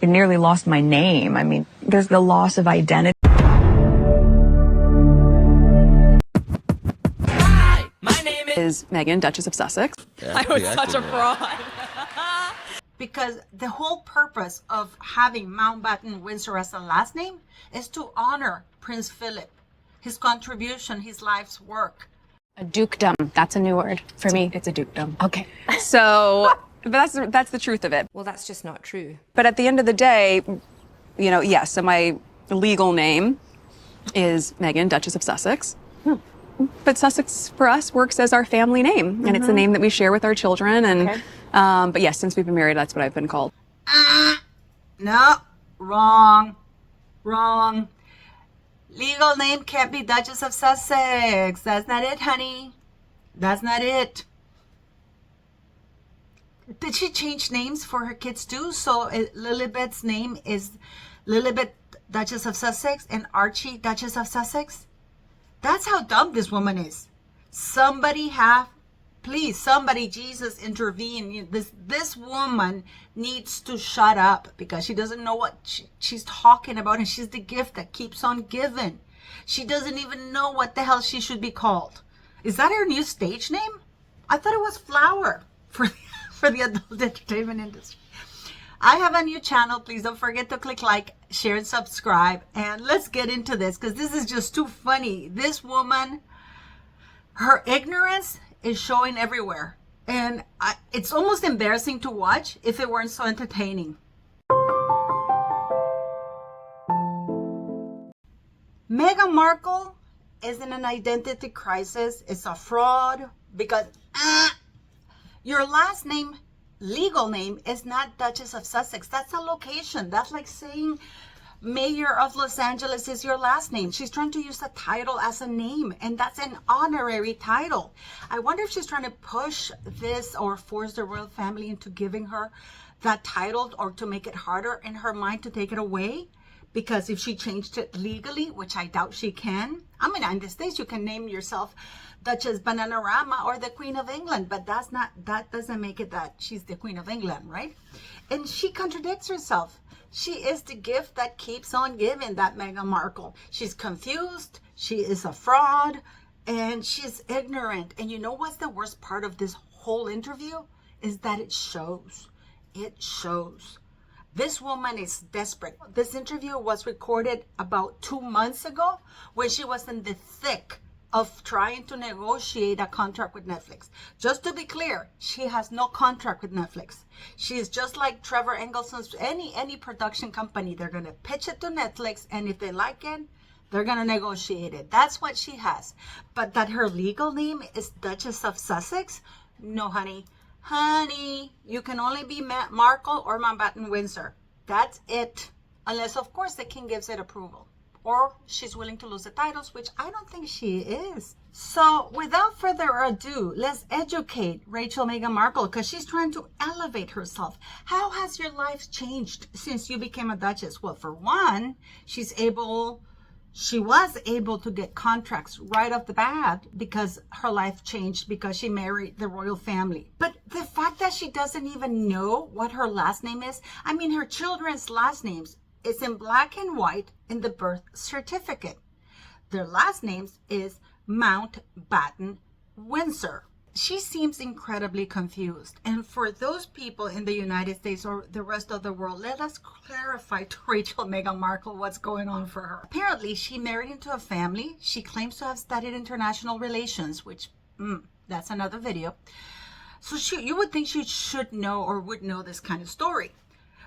I nearly lost my name. I mean, there's the loss of identity. Hi, my name is Meghan, Duchess of Sussex. Yeah, I was pretty such a accurate. fraud. Because the whole purpose of having Mountbatten Windsor as a last name is to honor Prince Philip, his contribution, his life's work. A dukedom. That's a new word for me. It's a dukedom. Okay. So, but that's the truth of it. Well, that's just not true. But at the end of the day, you know, yes, so my legal name is Meghan, Duchess of Sussex. But Sussex for us works as our family name, and it's a name that we share with our children. And but yes, since we've been married, that's what I've been called. No, wrong. Legal name can't be Duchess of Sussex. That's not it, honey. That's not it. Did she change names for her kids too? So Lilibet's name is Lilibet Duchess of Sussex and Archie Duchess of Sussex? That's how dumb this woman is. Please, somebody, Jesus, intervene. This woman needs to shut up because she doesn't know what she's talking about, and she's the gift that keeps on giving. She doesn't even know what the hell she should be called. Is that her new stage name? I thought it was Flower for the adult entertainment industry. I have a new channel. Please don't forget to click like, share, and subscribe. And let's get into this because this is just too funny. This woman, her ignorance is showing everywhere. And it's almost embarrassing to watch if it weren't so entertaining. Meghan Markle is in an identity crisis. It's a fraud because your last name, legal name, is not Duchess of Sussex. That's a location. That's like saying Mayor of Los Angeles is your last name. She's trying to use a title as a name, and that's an honorary title. I wonder if she's trying to push this or force the royal family into giving her that title, or to make it harder in her mind to take it away. Because if she changed it legally, which I doubt she can. I mean, in the States, you can name yourself Duchess Bananarama or the Queen of England, but that doesn't make it that she's the Queen of England, right? And she contradicts herself. She is the gift that keeps on giving, that Meghan Markle. She's confused, she is a fraud, and she's ignorant. And you know what's the worst part of this whole interview? Is that it shows. It shows. This woman is desperate. This interview was recorded about 2 months ago when she was in the thick of trying to negotiate a contract with Netflix. Just to be clear, she has no contract with Netflix. She is just like Trevor Engelson's, any production company. They're going to pitch it to Netflix, and if they like it, they're going to negotiate it. That's what she has. But that her legal name is Duchess of Sussex? No, honey. Honey, you can only be Markle or Mountbatten Windsor. That's it. Unless, of course, the king gives it approval. Or she's willing to lose the titles, which I don't think she is. So without further ado, let's educate Rachel Meghan Markle because she's trying to elevate herself. How has your life changed since you became a duchess? Well, for one, she was able to get contracts right off the bat because her life changed because she married the royal family. But the fact that she doesn't even know what her last name is, I mean, her children's last names, it's in black and white in the birth certificate. Their last names is Mountbatten Windsor. She seems incredibly confused. And for those people in the United States or the rest of the world, let us clarify to Rachel Meghan Markle what's going on for her. Apparently, she married into a family. She claims to have studied international relations, which, that's another video. So you would think she should know or would know this kind of story.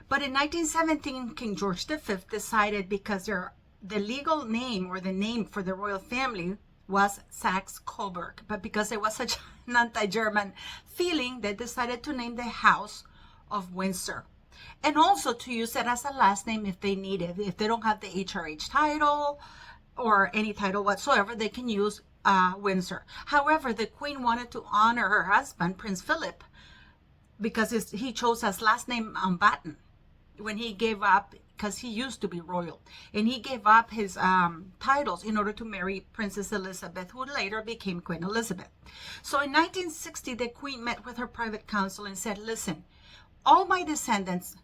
But in 1917, King George V decided because the legal name or the name for the royal family was Saxe-Coburg. But because there was such an anti-German feeling, they decided to name the House of Windsor. And also to use it as a last name if they need it. If they don't have the HRH title or any title whatsoever, they can use Windsor. However, the Queen wanted to honor her husband, Prince Philip, because he chose his last name Mountbatten when he gave up, because he used to be royal, and he gave up his titles in order to marry Princess Elizabeth, who later became Queen Elizabeth. So in 1960, the Queen met with her private council and said, listen, all my descendants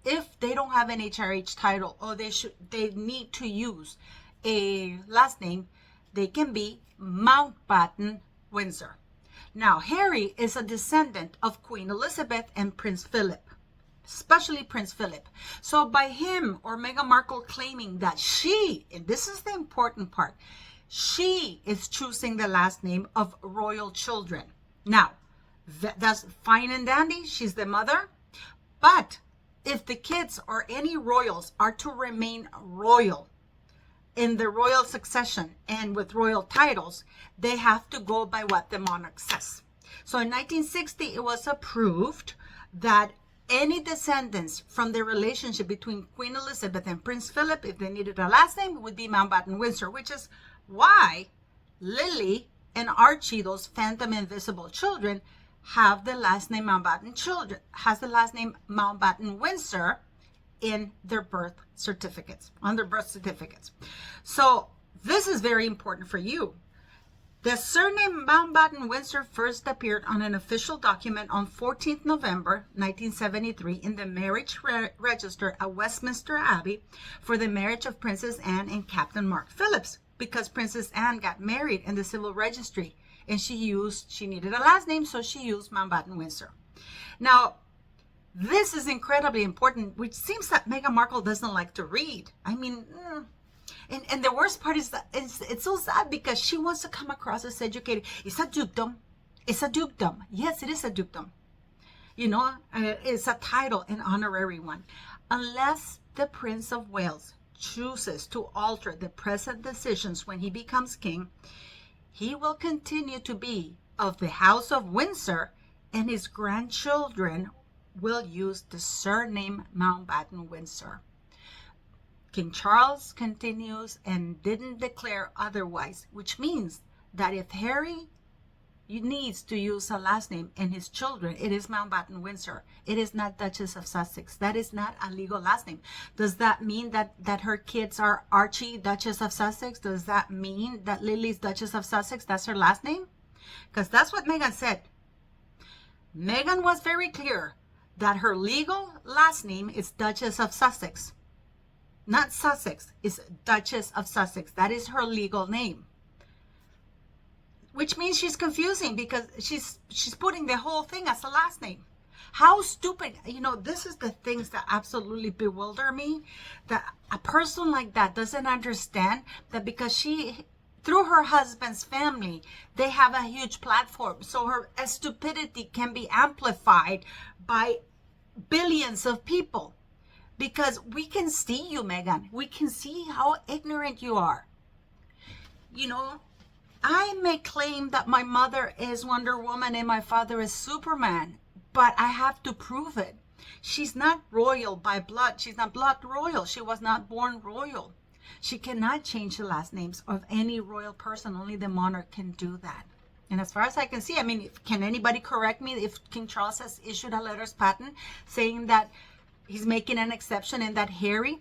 if they don't have an HRH title or they need to use a last name, they can be Mountbatten Windsor. Now, Harry is a descendant of Queen Elizabeth and Prince Philip, especially Prince Philip. So by him or Meghan Markle claiming that she, and this is the important part, she is choosing the last name of royal children. Now, that's fine and dandy. She's the mother. But if the kids or any royals are to remain royal in the royal succession and with royal titles, they have to go by what the monarch says. So in 1960, it was approved that any descendants from the relationship between Queen Elizabeth and Prince Philip, if they needed a last name, would be Mountbatten Windsor, which is why Lily and Archie, those phantom invisible children, have the last name Mountbatten Windsor in their birth certificates, on their birth certificates. So this is very important for you. The surname Mountbatten Windsor first appeared on an official document on 14th November 1973 in the marriage register at Westminster Abbey for the marriage of Princess Anne and Captain Mark Phillips, because Princess Anne got married in the civil registry and she needed a last name, so she used Mountbatten Windsor. Now, this is incredibly important, which seems that Meghan Markle doesn't like to read. I mean, and the worst part is that it's so sad because she wants to come across as educated. It's a dukedom. It's a dukedom. Yes, it is a dukedom. You know, it's a title, an honorary one. Unless the Prince of Wales chooses to alter the present decisions when he becomes king, he will continue to be of the House of Windsor, and his grandchildren will use the surname Mountbatten Windsor. King Charles continues and didn't declare otherwise, which means that if Harry needs to use a last name and his children, it is Mountbatten Windsor. It is not Duchess of Sussex. That is not a legal last name. Does that mean that her kids are Archie, Duchess of Sussex? Does that mean that Lily's Duchess of Sussex, that's her last name? Because that's what Meghan said. Meghan was very clear that her legal last name is Duchess of Sussex. Not Sussex, it's Duchess of Sussex. That is her legal name. Which means she's confusing because she's putting the whole thing as a last name. How stupid, you know, this is the things that absolutely bewilder me, that a person like that doesn't understand that because she, through her husband's family, they have a huge platform. So her stupidity can be amplified by billions of people. Because we can see you, Meghan. We can see how ignorant you are. You know, I may claim that my mother is Wonder Woman and my father is Superman, but I have to prove it. She's not royal by blood. She's not blood royal. She was not born royal. She cannot change the last names of any royal person. Only the monarch can do that. And as far as I can see, I mean, can anybody correct me if King Charles has issued a letters patent saying that he's making an exception and that Harry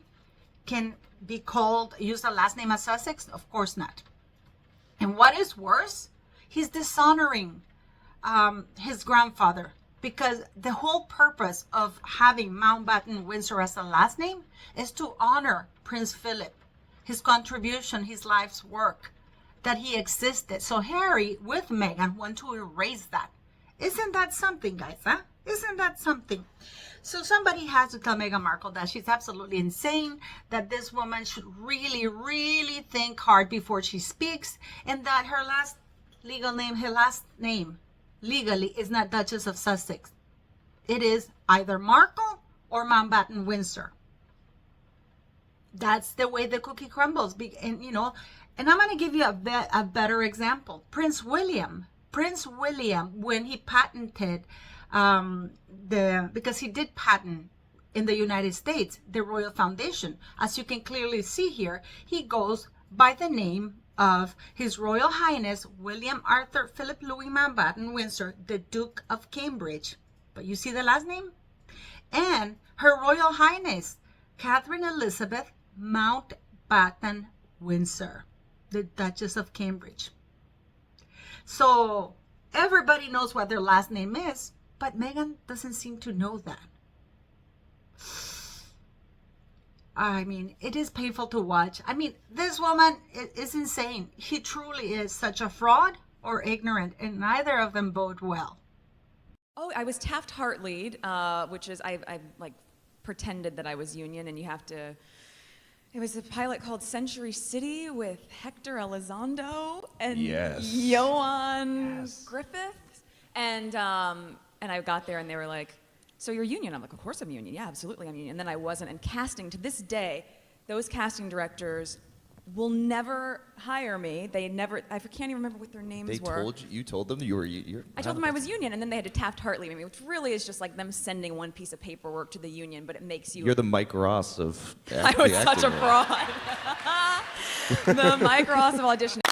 can be called, use the last name as Sussex? Of course not. And what is worse, he's dishonoring his grandfather, because the whole purpose of having Mountbatten Windsor as a last name is to honor Prince Philip, his contribution, his life's work, that he existed. So Harry, with Meghan, want to erase that. Isn't that something, guys, huh? Isn't that something? So somebody has to tell Meghan Markle that she's absolutely insane, that this woman should really, really think hard before she speaks, and that her last name legally is not Duchess of Sussex. It is either Markle or Mountbatten Windsor. That's the way the cookie crumbles. And, you know, and I'm going to give you a better example. Prince William, when he patented because he did patent in the United States, the Royal Foundation. As you can clearly see here, he goes by the name of His Royal Highness William Arthur Philip Louis Mountbatten Windsor, the Duke of Cambridge. But you see the last name? And Her Royal Highness Catherine Elizabeth Mountbatten Windsor, the Duchess of Cambridge. So everybody knows what their last name is, but Meghan doesn't seem to know that. I mean, it is painful to watch. I mean, this woman is insane. He truly is such a fraud or ignorant, and neither of them bode well. Oh, I was Taft-Hartley'd, which is I like pretended that I was Union, and you have to. It was a pilot called Century City with Hector Elizondo and Johan Griffiths, and I got there and they were like, "So you're Union?" I'm like, "Of course I'm Union. Yeah, absolutely I'm Union." And then I wasn't. And casting, to this day, those casting directors will never hire me. They never. I can't even remember what their names were. You told them you were. I told them I was Union, and then they had to Taft-Hartley me, which really is just like them sending one piece of paperwork to the Union, but it makes you. You're the Mike Ross of. I was such a fraud. The Mike Ross of auditioning.